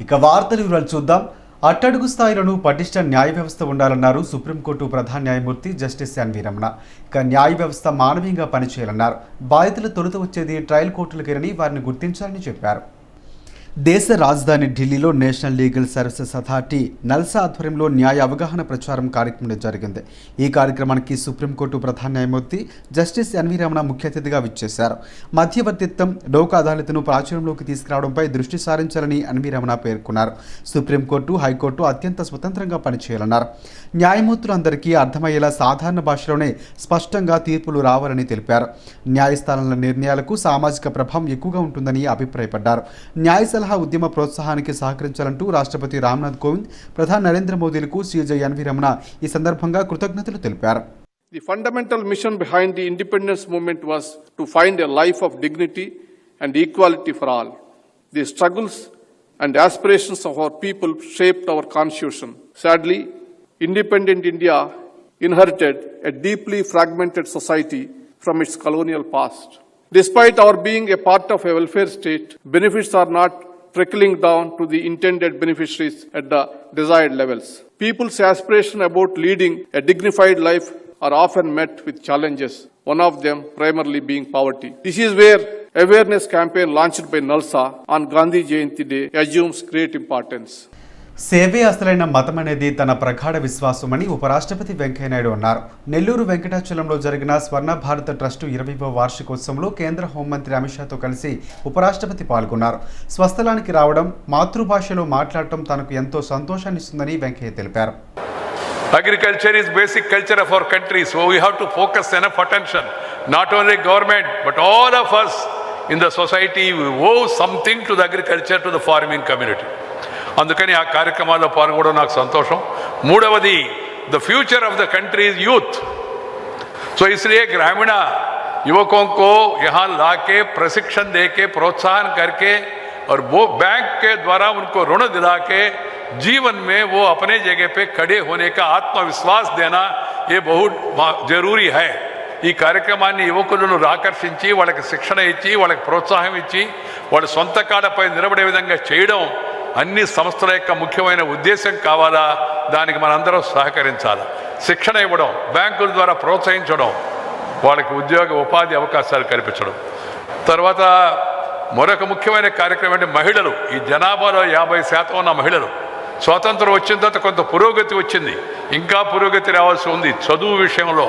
ఇక వార్తలు వివరాలు చూద్దాం. అట్టడుగు స్థాయిలను పటిష్ట న్యాయ వ్యవస్థ ఉండాలన్నారు సుప్రీంకోర్టు ప్రధాన న్యాయమూర్తి జస్టిస్ ఎన్వి రమణ. ఇక న్యాయ వ్యవస్థ మానవీయంగా పనిచేయాలన్నారు. బాధితులు తొలుత వచ్చేది ట్రయల్ కోర్టులకేనని వారిని గుర్తించాలని చెప్పారు. దేశ రాజధాని ఢిల్లీలో national legal services authority NALSA ఆధ్వర్యంలో న్యాయ అవగాహన ప్రచారం కార్యక్రమం జరిగింది. ఈ కార్యక్రమానికి సుప్రీంకోర్టు ప్రధాన న్యాయమూర్తి జస్టిస్ ఎన్వి రమణ ముఖ్య అతిథిగా విచ్చేశారు. మధ్యవర్తిత్వం, లోక్ అదాలత్ను ప్రాచుర్యంలోకి తీసుకురావడంపై దృష్టి సారించాలని ఎన్వి రమణ పేర్కొన్నారు. సుప్రీంకోర్టు, హైకోర్టు అత్యంత స్వతంత్రంగా పనిచేయాలన్నారు. న్యాయమూర్తులందరికీ అర్థమయ్యేలా సాధారణ భాషలోనే స్పష్టంగా తీర్పులు రావాలని తెలిపారు. న్యాయస్థానాల నిర్ణయాలకు సామాజిక ప్రభావం ఎక్కువగా ఉంటుందని అభిప్రాయపడ్డారు. న్యాయ ఉద్యమ ప్రోత్సాహానికి సహకరించాలంటూ రాష్ట్రపతి రామ్నాథ్ కోవింద్, ప్రధాని నరేంద్ర మోదీలకు సీజే ఎన్వి రమణ ఈ సందర్భంగా కృతజ్ఞతలు తెలిపారు. The fundamental mission behind the independence movement was to find a life of dignity and equality for all. The struggles and aspirations of our people shaped our constitution. Sadly, independent India inherited a deeply fragmented society from its colonial past. Despite our being a part of a welfare state, benefits are not trickling down to the intended beneficiaries at the desired levels. People's aspiration about leading a dignified life are often met with challenges, one of them primarily being poverty. This is where awareness campaign launched by NALSA on Gandhi Jayanti Day assumes great importance. సేవే అసలైన మతం అనేది తన ప్రగాఢ విశ్వాసమని ఉపరాష్ట్రపతి వెంకయ్యనాయుడు అన్నారు. నెల్లూరు వెంకటాచలంలో జరిగిన స్వర్ణ భారత ట్రస్టు 20వ వార్షికోత్సవంలో కేంద్ర హోంమంత్రి అమిత్ షాతో కలిసి ఉపరాష్ట్రపతి పాల్గొన్నారు. స్వస్థలానికి రావడం, మాతృభాషలో మాట్లాడటం తనకు ఎంతో సంతోషాన్ని ఇస్తుందని వెంకయ్య తెలిపారు. Agriculture is basic culture of our country, so we have to focus enough attention. Not only government, but all of us in the society, we owe something to the agriculture, to the farming community. అందుకని ఆ కార్యక్రమాల్లో పాల్గొనడం నాకు సంతోషం. మూడవది, the future of the country is youth. So इसलिए ग्रामीण युवकों को यहाँ लाके प्रशिक्षण देके प्रोत्साहन करके और वो बैंक के द्वारा उनको ऋण दिला के जीवन में वो अपने जगह पे खड़े होने का आत्मविश्वास देना ये बहुत जरूरी है. ఈ కార్యక్రమాన్ని యువకులను ఆకర్షించి వాళ్ళకి శిక్షణ ఇచ్చి వాళ్ళకి ప్రోత్సాహం ఇచ్చి వాళ్ళ సొంత కాళ్ళపై నిలబడే విధంగా చేయడం అన్ని సంస్థల యొక్క ముఖ్యమైన ఉద్దేశం కావాలా. దానికి మనందరం సహకరించాలి. శిక్షణ ఇవ్వడం, బ్యాంకుల ద్వారా ప్రోత్సహించడం, వాళ్ళకి ఉద్యోగ ఉపాధి అవకాశాలు కల్పించడం. తర్వాత మరొక ముఖ్యమైన కార్యక్రమం అంటే మహిళలు. ఈ జనాభాలో 50% ఉన్న మహిళలు. స్వాతంత్రం వచ్చిన తర్వాత కొంత పురోగతి వచ్చింది, ఇంకా పురోగతి రావాల్సి ఉంది. చదువు విషయంలో,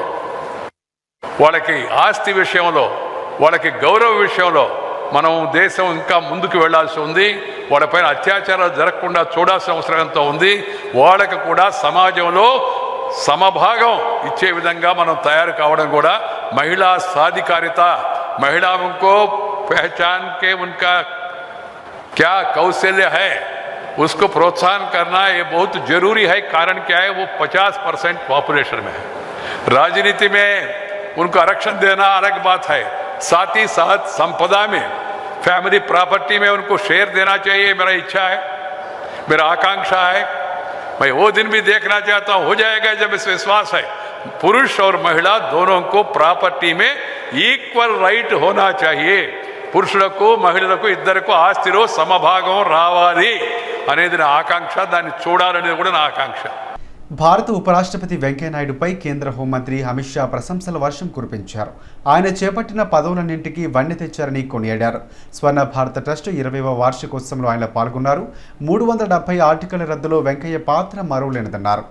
వాళ్ళకి ఆస్తి విషయంలో, వాళ్ళకి గౌరవ విషయంలో మనం దేశం ఇంకా ముందుకు వెళ్లాల్సి ఉంది. వాళ్ళపైన అత్యాచారాలు జరగకుండా చూడాల్సిన అవసరం ఎంతో ఉంది. వాళ్ళకి కూడా సమాజంలో సమభాగం ఇచ్చే విధంగా మనం తయారు కావడం కూడా महिला साधिकारिता, महिलाओं को पहचान के उनका क्या कौशल्य है उसको प्रोत्साहन करना ये बहुत जरूरी है. कारण क्या है, वो 50% पॉपुलेशन में है. राजनीति में उनको आरक्षण देना अलग बात है, साथ ही साथ संपदा में, फैमिली प्रॉपर्टी में उनको शेयर देना चाहिए. मेरा इच्छा है, मेरा आकांक्षा है. मैं वो दिन भी देखना चाहता हूँ, हो जाएगा जब इस विश्वास है. पुरुष और महिला दोनों को प्रॉपर्टी में ఈక్వల్ రైట్ होना चाहिए. పురుషులకు మహిళలకు ఇద్దరికి ఆస్తిలో సమభాగం రావాలి అనేది నా ఆకాంక్ష. దాన్ని చూడాలనేది కూడా నా ఆకాంక్ష. భారత ఉపరాష్ట్రపతి వెంకయ్యనాయుడుపై కేంద్ర హోంమంత్రి అమిత్ షా ప్రశంసల వర్షం కురిపించారు. ఆయన చేపట్టిన పదవులన్నింటికీ వన్నె తెచ్చారని కొనియాడారు. స్వర్ణ భారత ట్రస్ట్ 20వ వార్షికోత్సవంలో ఆయన పాల్గొన్నారు. 370 ఆర్టికల్ రద్దులో వెంకయ్య పాత్ర మరువలేనిదన్నారు.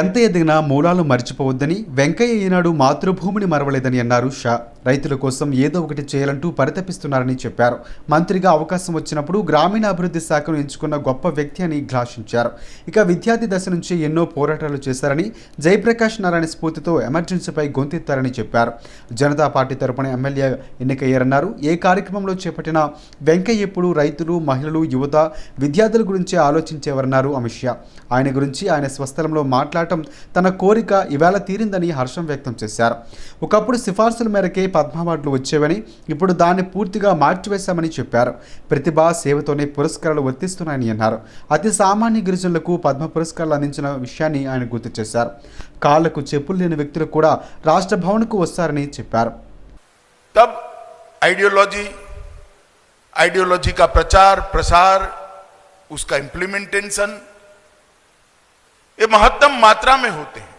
ఎంత ఎదిగినా మూలాలు మర్చిపోవద్దని, వెంకయ్య ఈనాడు మాతృభూమిని మరవలేదని అన్నారు షా. రైతుల కోసం ఏదో ఒకటి చేయాలంటూ పరితపిస్తున్నారని చెప్పారు. మంత్రిగా అవకాశం వచ్చినప్పుడు గ్రామీణాభివృద్ధి శాఖను ఎంచుకున్న గొప్ప వ్యక్తి అని ఘోషించారు. ఇక విద్యార్థి దశ నుంచి ఎన్నో పోరాటాలు చేశారని, జయప్రకాష్ నారాయణ స్ఫూర్తితో ఎమర్జెన్సీపై గొంతెత్తారని చెప్పారు. జనతా పార్టీ తరపున ఎమ్మెల్యే ఎన్నికయ్యారన్నారు. ఏ కార్యక్రమంలో చేపట్టిన వెంకయ్య ఎప్పుడు రైతులు, మహిళలు, యువత, విద్యార్థుల గురించి ఆలోచించేవారన్నారు అమిత్ షా. ఆయన గురించి ఆయన స్వస్థలంలో మాట్లాడటం తన కోరిక ఇవాళ తీరిందని హర్షం వ్యక్తం చేశారు. ఒకప్పుడు సిఫార్సుల మేరకే పద్మ అవార్డులు వచ్చేవని, ఇప్పుడు దాన్ని పూర్తిగా మార్చివేశామని చెప్పారు. ప్రతిభ, సేవతోనే పురస్కారాలు వర్తిస్తున్నాయని అన్నారు. అతి సామాన్య గిరిజనులకు పద్మ పురస్కారాలు అందించిన విషయాన్ని ఆయన గుర్తు చేశారు. కాళ్లకు చెప్పులు లేని వ్యక్తులు కూడా రాష్ట్ర భవన్కు వస్తారని చెప్పారు. तब आइडियोलॉजी का प्रचार प्रसार उसका इम्प्लीमेंटेशन ये महत्तम मात्रा में होते हैं।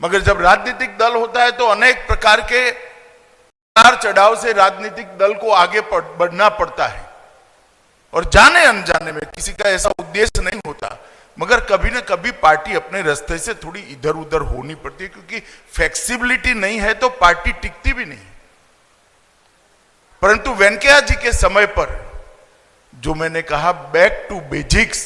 मगर जब राजनीतिक दल होता है तो अनेक प्रकार के उतार चढ़ाव से राजनीतिक दल को आगे बढ़ना पड़ता है, और जाने अनजाने में किसी का ऐसा उद्देश्य नहीं होता, मगर कभी ना कभी पार्टी अपने रास्ते से थोड़ी इधर उधर होनी पड़ती है, क्योंकि फ्लेक्सिबिलिटी नहीं है तो पार्टी टिकती भी नहीं। परंतु वेंकैया जी के समय पर जो मैंने कहा बैक टू बेसिक्स,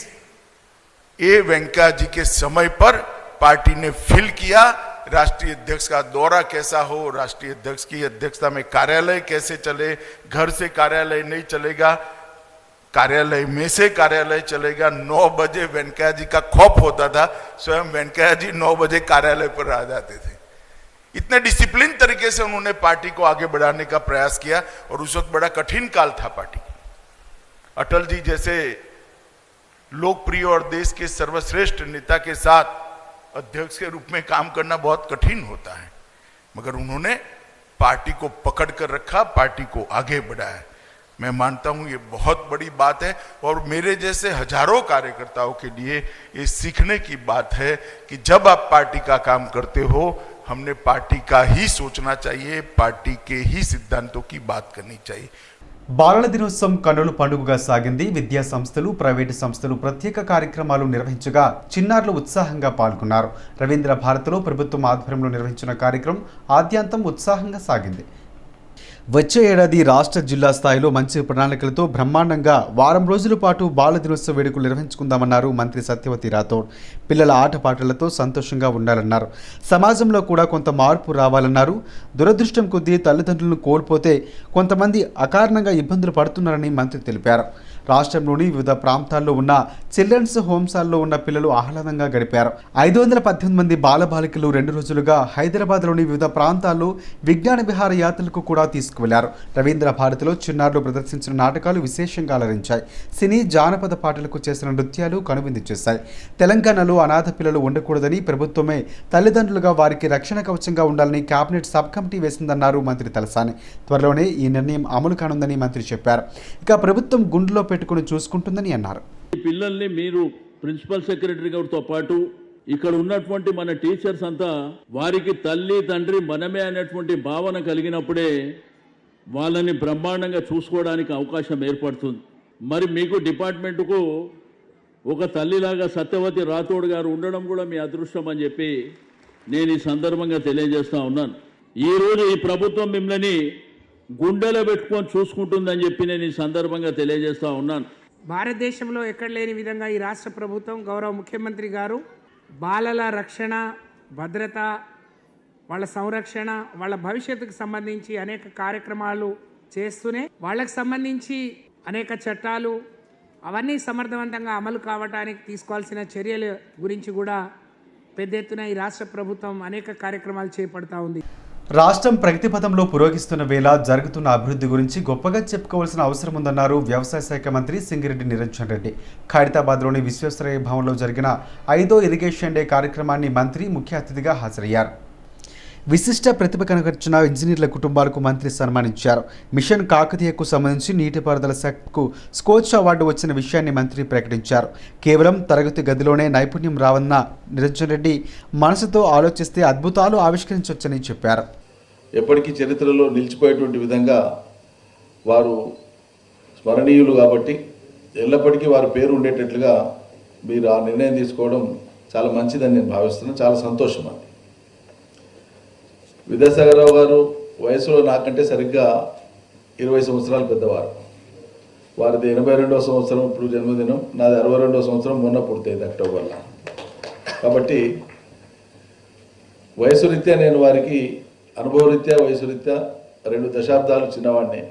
ये वेंकैया जी के समय पर पार्टी ने फील किया। राष्ट्रीय अध्यक्ष का दौरा कैसा हो, राष्ट्रीय अध्यक्ष की अध्यक्षता में कार्यालय कैसे चले, घर से कार्यालय नहीं चलेगा, कार्यालय में से कार्यालय चलेगा। 9 बजे वेंकैया जी का खौफ होता था, स्वयं वेंकैया जी 9 बजे कार्यालय पर आ जाते थे। इतने डिसिप्लिन तरीके से उन्होंने पार्टी को आगे बढ़ाने का प्रयास किया, और उस वक्त बड़ा कठिन काल था पार्टी। अटल जी जैसे लोकप्रिय और देश के सर्वश्रेष्ठ नेता के साथ अध्यक्ष के रूप में काम करना बहुत कठिन होता है, मगर उन्होंने पार्टी को पकड़ कर रखा, पार्टी को आगे बढ़ाया। मैं मानता हूं ये बहुत बड़ी बात है, और मेरे जैसे हजारों कार्यकर्ताओं के लिए ये सीखने की बात है कि जब आप पार्टी का काम करते हो, हमने पार्टी का ही सोचना चाहिए, पार्टी के ही सिद्धांतों की बात करनी चाहिए। బాలల దినోత్సవం కన్నుల పండుగగా సాగింది. విద్యా సంస్థలు, ప్రైవేటు సంస్థలు ప్రత్యేక కార్యక్రమాలు నిర్వహించగా చిన్నారులు ఉత్సాహంగా పాల్గొన్నారు. రవీంద్ర భారతిలో ప్రభుత్వం ఆధ్వర్యంలో నిర్వహించిన కార్యక్రమం ఆద్యంతం ఉత్సాహంగా సాగింది. వచ్చే ఏడాది రాష్ట్ర జిల్లా స్థాయిలో మంచి ప్రణాళికలతో బ్రహ్మాండంగా వారం రోజుల పాటు బాల దినోత్సవ వేడుకలు నిర్వహించుకుందామన్నారు మంత్రి సత్యవతి రాథోడ్. పిల్లల ఆటపాటలతో సంతోషంగా ఉండాలన్నారు. సమాజంలో కూడా కొంత మార్పు రావాలన్నారు. దురదృష్టం కొద్దీ తల్లిదండ్రులను కోల్పోతే కొంతమంది అకారణంగా ఇబ్బందులు పడుతున్నారని మంత్రి తెలిపారు. రాష్ట్రంలోని వివిధ ప్రాంతాల్లో ఉన్న చిల్డ్రన్స్ హోమ్సాల్లో ఉన్న పిల్లలు ఆహ్లాదంగా గడిపారు. 518 మంది బాలబాలికలు 2 రోజులుగా హైదరాబాద్లోని వివిధ ప్రాంతాల్లో విజ్ఞాన విహార యాత్రలకు కూడా తీసుకువెళ్లారు. రవీంద్ర భారతిలో చిన్నారులు ప్రదర్శించిన నాటకాలు విశేషంగా అలరించాయి. సినీ, జానపద పాటలకు చేసిన నృత్యాలు కనువిందు చేశాయి. తెలంగాణలో అనాథ పిల్లలు ఉండకూడదని, ప్రభుత్వమే తల్లిదండ్రులుగా వారికి రక్షణ కవచంగా ఉండాలని కేబినెట్ సబ్ కమిటీ వేసిందన్నారు మంత్రి తలసాని. త్వరలోనే ఈ నిర్ణయం అమలు కానుందని మంత్రి చెప్పారు. ఇక ప్రభుత్వం గుండెలో పెట్టుకుని చూసుకుంటుందని అన్నారు. పిల్లల్ని మీరు ప్రిన్సిపల్ సెక్రటరీ గారితో పాటు ఇక్కడ ఉన్నటువంటి మన టీచర్స్ అంతా వారికి తల్లి తండ్రి మనమే అనేటువంటి భావన కలిగినప్పుడే వాళ్ళని బ్రహ్మాండంగా చూసుకోవడానికి అవకాశం ఏర్పడుతుంది. మరి మీకు డిపార్ట్మెంట్కు ఒక తల్లిలాగా సత్యవతి రాథోడ్ గారు ఉండడం కూడా మీ అదృష్టం అని చెప్పి నేను ఈ సందర్భంగా తెలియజేస్తా ఉన్నాను. ఈరోజు ఈ ప్రభుత్వం మిమ్మల్ని గుండెలో పెట్టుకొని చూసుకుంటుందని చెప్పి నేను ఈ సందర్భంగా తెలియజేస్తా ఉన్నాను. భారతదేశంలో ఎక్కడ లేని విధంగా ఈ రాష్ట్ర ప్రభుత్వం, గౌరవ ముఖ్యమంత్రి గారు బాలల రక్షణ, భద్రత, వాళ్ళ సంరక్షణ, వాళ్ళ భవిష్యత్తుకు సంబంధించి అనేక కార్యక్రమాలు చేస్తూనే వాళ్ళకు సంబంధించి అనేక చట్టాలు అవన్నీ సమర్థవంతంగా అమలు కావడానికి తీసుకోవాల్సిన చర్యల గురించి కూడా పెద్ద ఎత్తున ఈ రాష్ట్ర ప్రభుత్వం అనేక కార్యక్రమాలు చేపడతా ఉంది. రాష్ట్రం ప్రగతి పథంలో పురోగిస్తున్న వేళ జరుగుతున్న అభివృద్ధి గురించి గొప్పగా చెప్పుకోవాల్సిన అవసరం ఉందన్నారు వ్యవసాయ శాఖ మంత్రి సింగిరెడ్డి నిరంజన్ రెడ్డి. ఖైరతాబాద్లోని విశ్వేశ్వరయ్య భవన్లో జరిగిన 5వ ఇరిగేషన్ డే కార్యక్రమాన్ని మంత్రి ముఖ్య అతిథిగా హాజరయ్యారు. విశిష్ట ప్రతిభ కనబరిచిన ఇంజనీర్ల కుటుంబాలకు మంత్రి సన్మానించారు. మిషన్ కాకతీయకు సంబంధించి నీటిపారుదల శాఖకు స్కోచ్ అవార్డు వచ్చిన విషయాన్ని మంత్రి ప్రకటించారు. కేవలం తరగతి గదిలోనే నైపుణ్యం రావన్న నిరంజన్ రెడ్డి మనసుతో ఆలోచిస్తే అద్భుతాలు ఆవిష్కరించవచ్చని చెప్పారు. ఎప్పటికీ చరిత్రలో నిలిచిపోయేటువంటి విధంగా వారు స్మరణీయులు కాబట్టి ఎల్లప్పటికీ వారి పేరు ఉండేటట్లుగా మీరు ఆ నిర్ణయం తీసుకోవడం చాలా మంచిదని నేను భావిస్తున్నాను. చాలా సంతోషం అండి. విద్యాసాగరరావు గారు వయసులో నాకంటే సరిగ్గా 20 సంవత్సరాలు పెద్దవారు. వారిది 82వ సంవత్సరం ఇప్పుడు జన్మదినం, నాది 62వ సంవత్సరం మొన్న పూర్తయింది అక్టోబర్లో. కాబట్టి వయసు రీత్యా నేను వారికి అనుభవరీత్యా, వయసు రీత్యా 2 దశాబ్దాలు చిన్నవాడిని.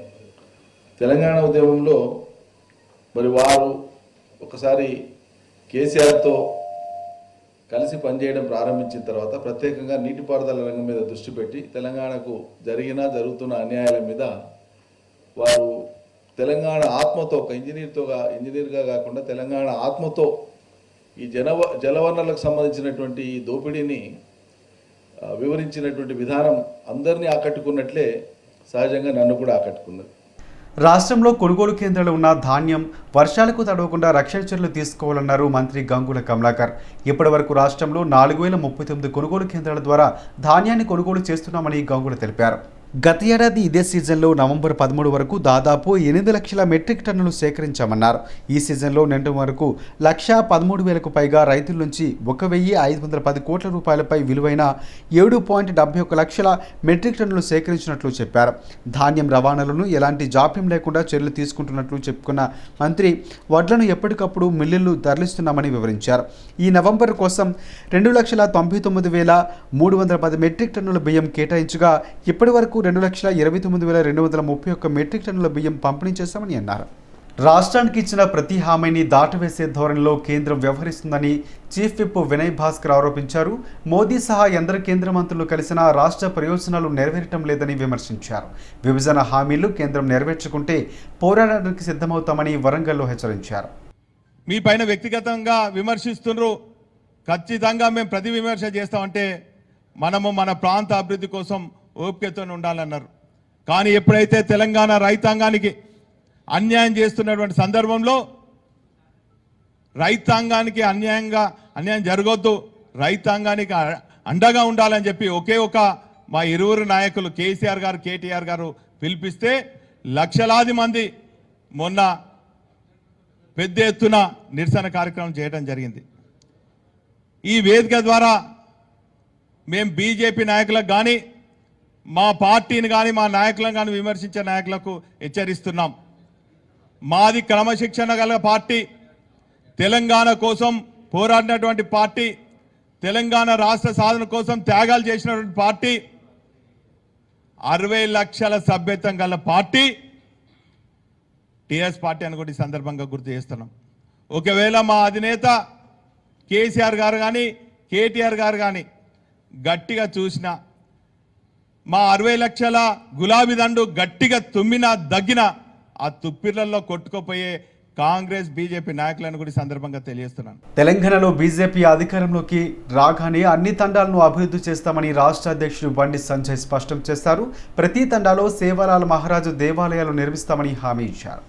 తెలంగాణ ఉద్యమంలో మరి వారు ఒకసారి కేసీఆర్తో కలిసి పనిచేయడం ప్రారంభించిన తర్వాత ప్రత్యేకంగా నీటిపారుదల రంగం మీద దృష్టి పెట్టి తెలంగాణకు జరుగుతున్న అన్యాయాల మీద వారు తెలంగాణ ఆత్మతో, ఒక ఇంజనీర్గా కాకుండా తెలంగాణ ఆత్మతో ఈ జలవనరులకు సంబంధించినటువంటి ఈ దోపిడీని వివరించినటువంటి విధానం అందరినీ ఆకట్టుకున్నట్లే సహజంగా నన్ను కూడా ఆకట్టుకున్నది. రాష్ట్రంలో కొనుగోలు కేంద్రాలు ఉన్న ధాన్యం వర్షాలకు తడవకుండా రక్షణ చర్యలు తీసుకోవాలన్నారు మంత్రి గంగుల కమలాకర్. ఇప్పటి వరకు రాష్ట్రంలో 4039 కొనుగోలు కేంద్రాల ద్వారా ధాన్యాన్ని కొనుగోలు చేస్తున్నామని గంగుల తెలిపారు. గత ఏడాది ఇదే సీజన్లో నవంబర్ 13 వరకు దాదాపు 8 లక్షల మెట్రిక్ టన్నులు సేకరించామన్నారు. ఈ సీజన్లో నిన్నటి వరకు 1,13,000కు పైగా రైతుల నుంచి 1,510 కోట్ల రూపాయలపై విలువైన 7.71 లక్షల మెట్రిక్ టన్నులు సేకరించినట్లు చెప్పారు. ధాన్యం రవాణాలను ఎలాంటి జాప్యం లేకుండా చర్యలు తీసుకుంటున్నట్లు చెప్పుకున్న మంత్రి వడ్లను ఎప్పటికప్పుడు మిల్లులు తరలిస్తున్నామని వివరించారు. ఈ నవంబర్ కోసం 2,99,310 మెట్రిక్ టన్నుల బియ్యం కేటాయించగా ఇప్పటి వరకు 2,29,231 మెట్రిక్ టన్నుల బియ్యం పంపిణీ చేశామని అన్నారు. రాష్ట్రానికి ఇచ్చిన ప్రతి హామీని దాటవేసే ధోరణిలో కేంద్రం వ్యవహరిస్తుందని చీఫ్ విప్ వినయ్ భాస్కర్ ఆరోపించారు. మోదీ సహా ఎందరు కేంద్ర మంత్రులు కలిసినా రాష్ట్ర ప్రయోజనాలు నెరవేరటం లేదని విమర్శించారు. విభజన హామీలు కేంద్రం నెరవేర్చుకుంటే పోరాడడానికి సిద్ధమవుతామని వరంగల్లో హెచ్చరించారు. మీ పైన వ్యక్తిగతంగా విమర్శిస్తున్నారు, ఖచ్చితంగా మేము ప్రతి విమర్శ చేస్తామంటే మనము మన ప్రాంత అభివృద్ధి కోసం ఓపికతో ఉండాలన్నారు. కానీ ఎప్పుడైతే తెలంగాణ రైతాంగానికి అన్యాయం చేస్తున్నటువంటి సందర్భంలో రైతాంగానికి అన్యాయం జరగొద్దు, రైతాంగానికి అండగా ఉండాలని చెప్పి ఒకే ఒక మా ఇరువురు నాయకులు కేసీఆర్ గారు, కేటీఆర్ గారు పిలిపిస్తే లక్షలాది మంది మొన్న పెద్ద ఎత్తున నిరసన కార్యక్రమం చేయడం జరిగింది. ఈ వేదిక ద్వారా మేము బీజేపీ నాయకులకు కానీ మా పార్టీని కానీ మా నాయకులను కానీ విమర్శించే నాయకులకు హెచ్చరిస్తున్నాం. మాది క్రమశిక్షణ గల పార్టీ, తెలంగాణ కోసం పోరాడినటువంటి పార్టీ, తెలంగాణ రాష్ట్ర సాధన కోసం త్యాగాలు చేసినటువంటి పార్టీ, 60 లక్షల సభ్యత్వం గల పార్టీ టీఆర్ఎస్ పార్టీ అని కూడా ఈ సందర్భంగా గుర్తు చేస్తున్నాం. ఒకవేళ మా అధినేత కేసీఆర్ గారు కానీ కేటీఆర్ గారు కానీ గట్టిగా చూసినా, మా 60 లక్షల గులాబీ దండు గట్టిగా తుమ్మినా దగ్గిన ఆ తుప్పిర్లలో కొట్టుకుపోయే కాంగ్రెస్ బీజేపీ నాయకులను కూడా సందర్భంగా తెలియజేస్తున్నాను. తెలంగాణలో బీజేపీ అధికారంలోకి రాగానే అన్ని తండాలను అభివృద్ధి చేస్తామని రాష్ట్ర అధ్యక్షుడు బండి సంజయ్ స్పష్టం చేశారు. ప్రతి తండాలో సేవాలాల్ మహారాజు దేవాలయాలు నిర్మిస్తామని హామీ ఇచ్చారు.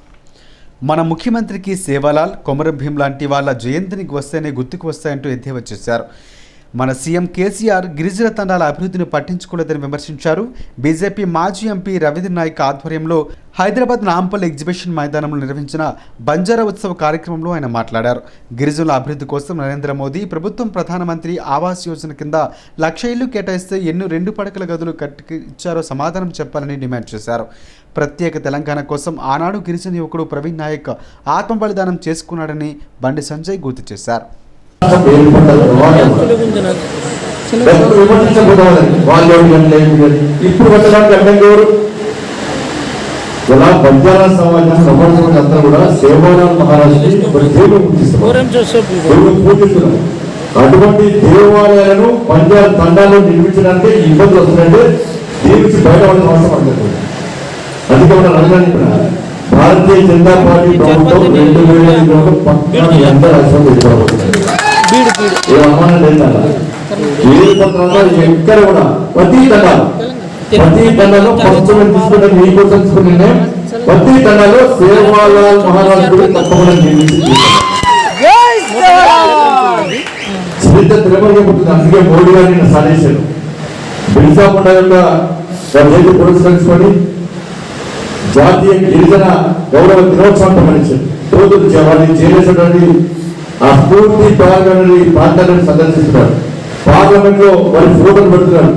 మన ముఖ్యమంత్రికి సేవాలాల్, కొమరం భీం లాంటి వాళ్ళ జయంతికి వస్తేనే గుర్తుకు వస్తాయంటూ ఎద్దేవా చేశారు. మన సీఎం కేసీఆర్ గిరిజన తండాల అభివృద్ధిని పట్టించుకోలేదని విమర్శించారు. బీజేపీ మాజీ ఎంపీ రవీంద్ర నాయక్ ఆధ్వర్యంలో హైదరాబాద్ నాంపల్లి ఎగ్జిబిషన్ మైదానంలో నిర్వహించిన బంజారా ఉత్సవ కార్యక్రమంలో ఆయన మాట్లాడారు. గిరిజనుల అభివృద్ధి కోసం నరేంద్ర మోదీ ప్రభుత్వం ప్రధానమంత్రి ఆవాస్ యోజన కింద 1,00,000 ఇళ్లు కేటాయిస్తే ఎన్ని 2 పడకల గదులు కట్టించారో సమాధానం చెప్పాలని డిమాండ్ చేశారు. ప్రత్యేక తెలంగాణ కోసం ఆనాడు గిరిజన యువకుడు ప్రవీణ్ నాయక్ ఆత్మ బలిదానం చేసుకున్నాడని బండి సంజయ్ గుర్తు చేశారు. ఇప్పుడు పెట్టడానికి అడ్డంగారు ఇలా బంజారా సమాజం సమాజం అంతా కూడా సేవాలాల్ మహారాజుని పూజిస్తున్నారు. అటువంటి దేవాలయాలను బంజారా తండాల్లో నిర్మించడానికి ఇబ్బందులు వస్తున్నాయంటే దీని నుంచి బయటపడిన అవసరం అనుకుంటుంది. అందుకే మన రంగాన్ని భారతీయ జనతా పార్టీ ప్రభుత్వం 2005లో పక్కన ఎంత రాష్ట్రం తెచ్చుకోబోతుంది. ఏ అనుమానం లేదు. ఏ పత్రాల్లో ఎక్కడ కూడా ప్రతి తండాలో ప్రస్తుతం తీసుకున్న మీకోసం తీసుకున్న నిర్ణయం ప్రతి తండాలో సేవాలాల్ మహారాజు గురించి తప్పకుండా నిర్మించి చరిత్ర తిరగబడుతుంది. అందుకే మోడీ గారు నిన్న సాధించారు. బిర్సా ముండా యొక్క జయంతి పురస్కరించుకొని జాతీయ గిరిజన గౌరవ దినోత్సవం ప్రకటించారు. రోజు వాళ్ళు చేసినటువంటి ఆ స్ఫూర్తి ప్రాంతాలను సందర్శిస్తున్నారు. పార్లమెంట్ లో వారి ఫోటోలు పెడుతున్నారు.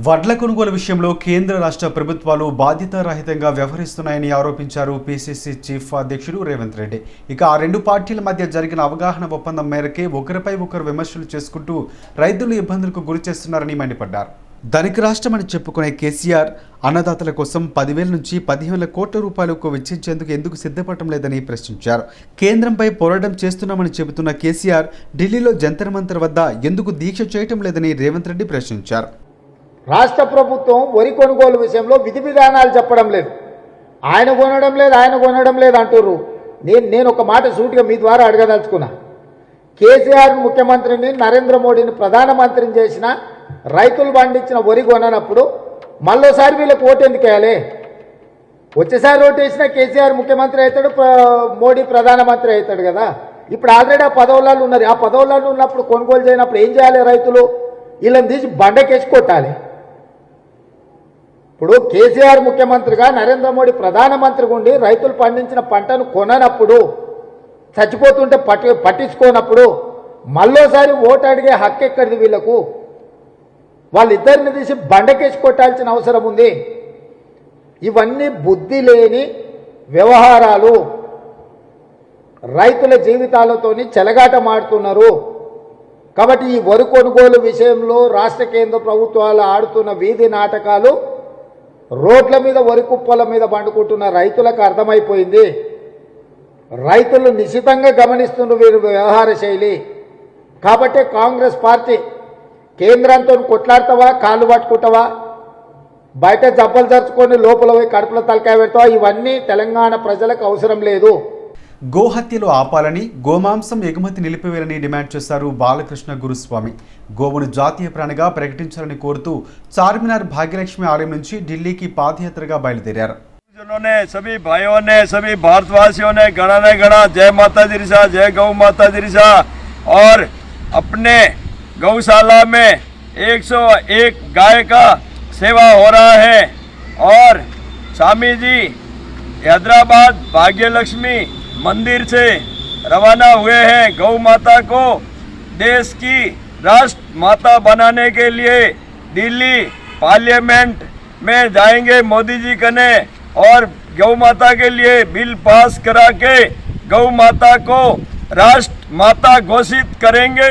వడ్ల కొనుగోలు విషయంలో కేంద్ర రాష్ట్ర ప్రభుత్వాలు బాధ్యతారహితంగా వ్యవహరిస్తున్నాయని ఆరోపించారు పీసీసీ చీఫ్ అధ్యక్షుడు రేవంత్ రెడ్డి. ఇక ఆ 2 పార్టీల మధ్య జరిగిన అవగాహన ఒప్పందం మేరకే ఒకరిపై ఒకరు విమర్శలు చేసుకుంటూ రైతులు ఇబ్బందులకు గురి చేస్తున్నారని మండిపడ్డారు. ధనిక రాష్ట్రమని చెప్పుకునే కేసీఆర్ అన్నదాతల కోసం 10,000 నుంచి 15,000 కోట్ల రూపాయలకు వెచ్చించేందుకు ఎందుకు సిద్ధపడటం లేదని ప్రశ్నించారు. కేంద్రంపై పోరాటం చేస్తున్నామని చెబుతున్న కేసీఆర్ ఢిల్లీలో జంతర్ మంతర్ వద్ద ఎందుకు దీక్ష చేయటం లేదని రేవంత్ రెడ్డి ప్రశ్నించారు. రాష్ట్ర ప్రభుత్వం వరి కొనుగోలు విషయంలో విధి విధానాలు చెప్పడం లేదు, ఆయన కొనడం లేదు అంటుర్రు. నేను ఒక మాట సూటిగా మీ ద్వారా అడగదలుచుకున్నా. కేసీఆర్ ముఖ్యమంత్రిని, నరేంద్ర మోడీని ప్రధానమంత్రిని చేసిన రైతులు పండించిన వరి కొననప్పుడు మళ్ళోసారి వీళ్ళకి ఓటు ఎందుకు వేయాలి? వచ్చేసారి ఓటు వేసినా కేసీఆర్ ముఖ్యమంత్రి అవుతాడు, మోడీ ప్రధానమంత్రి అవుతాడు కదా. ఇప్పుడు ఆల్రెడీ ఆ పదవులలో ఉన్నారు. ఆ పదవులలో ఉన్నప్పుడు కొనుగోలు చేయనప్పుడు ఏం చేయాలి? రైతులు వీళ్ళని తీసి బండకేసి కొట్టాలి. ఇప్పుడు కేసీఆర్ ముఖ్యమంత్రిగా, నరేంద్ర మోడీ ప్రధానమంత్రిగా ఉండి రైతులు పండించిన పంటను కొననప్పుడు, చచ్చిపోతుంటే పట్టించుకోనప్పుడు మళ్ళోసారి ఓటు అడిగే హక్కు ఎక్కడిది వీళ్ళకు? వాళ్ళిద్దరిని తీసి బండకేసి కొట్టాల్సిన అవసరం ఉంది. ఇవన్నీ బుద్ధి లేని వ్యవహారాలు. రైతుల జీవితాలతోని చెలగాటమాడుతున్నారు. కాబట్టి ఈ వరి కొనుగోలు విషయంలో రాష్ట్ర కేంద్ర ప్రభుత్వాలు ఆడుతున్న వీధి నాటకాలు రోడ్ల మీద వరి కుప్పల మీద పండుకుంటున్న రైతులకు అర్థమైపోయింది. రైతులు నిశితంగా గమనిస్తున్న వీరి వ్యవహార శైలి. కాబట్టి కాంగ్రెస్ పార్టీ కేంద్రంతో కొట్లాడతావా, కాళ్ళు పట్టుకుంటావా, బయట జబ్బలు జరుచుకొని లోపల పోయి కడుపులో తలకాయ పెడతావా? ఇవన్నీ తెలంగాణ ప్రజలకు అవసరం లేదు. గోహత్యలు ఆపాలని, గోమాంసం ఎగుమతి నిలిపివేయాలని డిమాండ్ చేశారు బాలకృష్ణ గురుస్వామి. గోవును జాతీయ ప్రాణిగా ప్రకటించాలని కోరుతూ చార్మినార్ భాగ్యలక్ష్మి ఆలయం నుంచి ఢిల్లీకి పాదయాత్రగా బయలుదేరారు. सभी भाइयों ने, सभी भारतवासियों ने गणा ने गणा जय माता दिरिसा, जय गौ माता दिरिसा। और अपने गौशाला में 101 गाय का सेवा हो रहा है। और स्वामी जी हैदराबाद भाग्यलक्ष्मी मंदिर से रवाना हुए हैं। गौ माता को देश की राष्ट्र माता बनाने के लिए दिल्ली पार्लियामेंट में जाएंगे मोदी जी कने और गौ माता के लिए बिल पास करा के गौ माता को राष्ट्र माता घोषित करेंगे।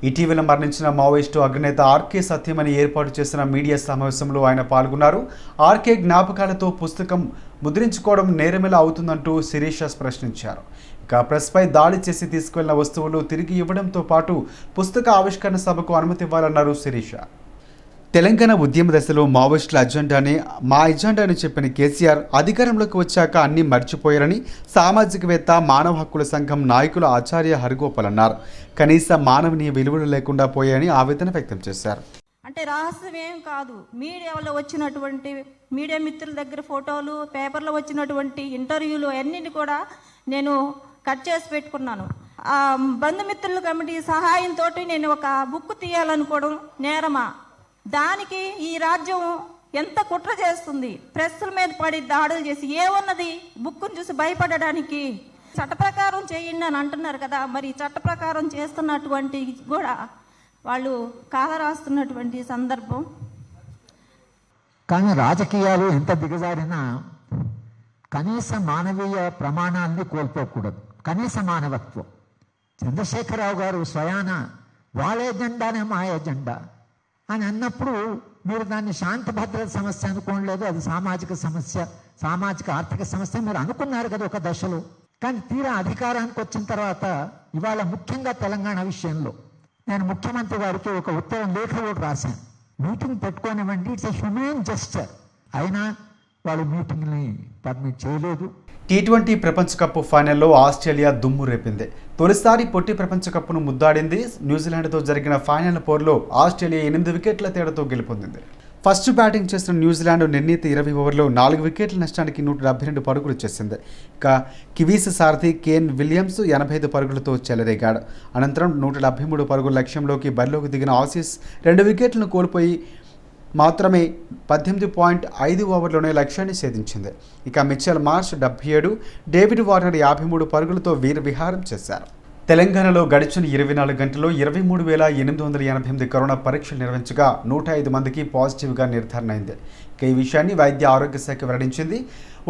ఇటీవల మరణించిన మావోయిస్టు అగ్రనేత ఆర్కే సత్యమని ఏర్పాటు చేసిన మీడియా సమావేశంలో ఆయన పాల్గొన్నారు. ఆర్కే జ్ఞాపకాలతో పుస్తకం ముద్రించుకోవడం నేరమేలా అవుతుందంటూ శిరీష ప్రశ్నించారు. ఇక ప్రెస్పై దాడి చేసి తీసుకువెళ్లిన వస్తువులు తిరిగి ఇవ్వడంతో పాటు పుస్తక ఆవిష్కరణ సభకు అనుమతి ఇవ్వాలన్నారు శిరీష. తెలంగాణ ఉద్యమ దశలో మావోయిస్టుల అజెండానే మా ఎజెండా అని చెప్పిన కేసీఆర్ అధికారంలోకి వచ్చాక అన్నీ మర్చిపోయారని సామాజికవేత్త, మానవ హక్కుల సంఘం నాయకులు ఆచార్య హరిగోపాల్ అన్నారు. కనీస మానవీయ విలువలు లేకుండా పోయాయని ఆవేదన వ్యక్తం చేశారు. అంటే రహస్యం ఏం కాదు. మీడియాలో వచ్చినటువంటి మీడియా మిత్రుల దగ్గర ఫోటోలు, పేపర్లో వచ్చినటువంటి ఇంటర్వ్యూలు అన్నింటినీ కూడా నేను కట్ చేసి పెట్టుకున్నాను. బంధుమిత్రుల కమిటీ సహాయంతో నేను ఒక బుక్ తీయాలనుకోవడం నేరమా? దానికి ఈ రాజ్యం ఎంత కుట్ర చేస్తుంది? ప్రెస్ల మీద పడి దాడులు చేసి ఏమున్నది? బుక్కును చూసి భయపడడానికి. చట్ట ప్రకారం చేయండి అని అంటున్నారు కదా, మరి చట్ట ప్రకారం చేస్తున్నటువంటి కూడా వాళ్ళు కాల రాస్తున్నటువంటి సందర్భం. కానీ రాజకీయాలు ఎంత దిగజారినా కనీస మానవీయ ప్రమాణాలని కోల్పోకూడదు. కనీస మానవత్వం. చంద్రశేఖరరావు గారు స్వయాన వాళ్ళ ఎజెండానే మా ఎజెండా అని అన్నప్పుడు మీరు దాన్ని శాంతి భద్రత సమస్య అనుకోలేదు, అది సామాజిక సమస్య, సామాజిక ఆర్థిక సమస్య మీరు అనుకున్నారు కదా ఒక దశలో. కానీ తీరా అధికారానికి వచ్చిన తర్వాత ఇవాళ ముఖ్యంగా తెలంగాణ విషయంలో నేను ముఖ్యమంత్రి గారికి ఒక ఉత్తరం లేఖ కూడా రాశాను. మీటింగ్ పెట్టుకోనివ్వండి, ఇట్స్ ఎ హ్యూమన్ జెస్చర్. అయినా వాళ్ళు మీటింగ్ని పర్మిట్ చేయలేదు. టీ20 ప్రపంచ కప్ ఫైనల్లో ఆస్ట్రేలియా దుమ్ము రేపింది. తొలిసారి పొట్టి ప్రపంచ కప్ను ముద్దాడింది. న్యూజిలాండ్తో జరిగిన ఫైనల్ పోరులో ఆస్ట్రేలియా 8 వికెట్ల తేడాతో గెలుపొందింది. ఫస్ట్ బ్యాటింగ్ చేసిన న్యూజిలాండ్ నిర్ణీత 20 ఓవర్లో 4 వికెట్ల నష్టానికి 172 పరుగులు చేసింది. ఇక కివీస్ సారథి కేన్ విలియమ్స్ 85 పరుగులతో చెలరేగాడు. అనంతరం 173 పరుగుల లక్ష్యంలోకి బరిలోకి దిగిన ఆసీస్ 2 వికెట్లను కోల్పోయి మాత్రమే 18.5 ఓవర్లోనే లక్ష్యాన్ని ఛేదించింది. ఇక మిచెల్ మార్ష్ 77, డేవిడ్ వార్నర్ 53 పరుగులతో వీర విహారం చేశారు. తెలంగాణలో గడిచిన 24 గంటల్లో 23,888 కరోనా పరీక్షలు నిర్వహించగా 105 మందికి పాజిటివ్గా నిర్ధారణ అయింది. ఇక ఈ విషయాన్ని వైద్య ఆరోగ్య శాఖ వెల్లడించింది.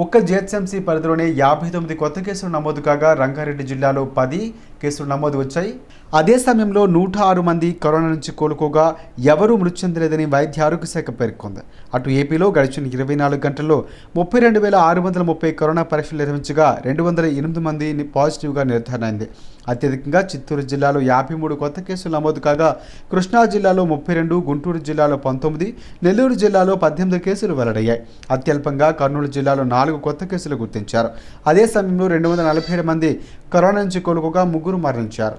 ఒక్క జిహెచ్ఎంసీ పరిధిలోనే 59 కొత్త కేసులు నమోదు కాగా రంగారెడ్డి జిల్లాలో 10 కేసులు నమోదు వచ్చాయి. అదే సమయంలో 106 మంది కరోనా నుంచి కోలుకోగా ఎవరూ మృతి చెందలేదని వైద్య ఆరోగ్య శాఖ పేర్కొంది. అటు ఏపీలో గడిచిన 24 గంటల్లో 32,630 కరోనా పరీక్షలు నిర్వహించగా 208 మంది పాజిటివ్గా నిర్ధారణ అయింది. అత్యధికంగా చిత్తూరు జిల్లాలో 53 కొత్త కేసులు నమోదు కాగా కృష్ణా జిల్లాలో 32, గుంటూరు జిల్లాలో 19, నెల్లూరు జిల్లాలో 18 కేసులు వెల్లడయ్యాయి. అత్యల్పంగా కర్నూలు జిల్లాలో 4 కొత్త కేసులు గుర్తించారు. అదే సమయంలో 247 మంది కరోనా నుంచి కోలుకోగా 3 మరణించారు.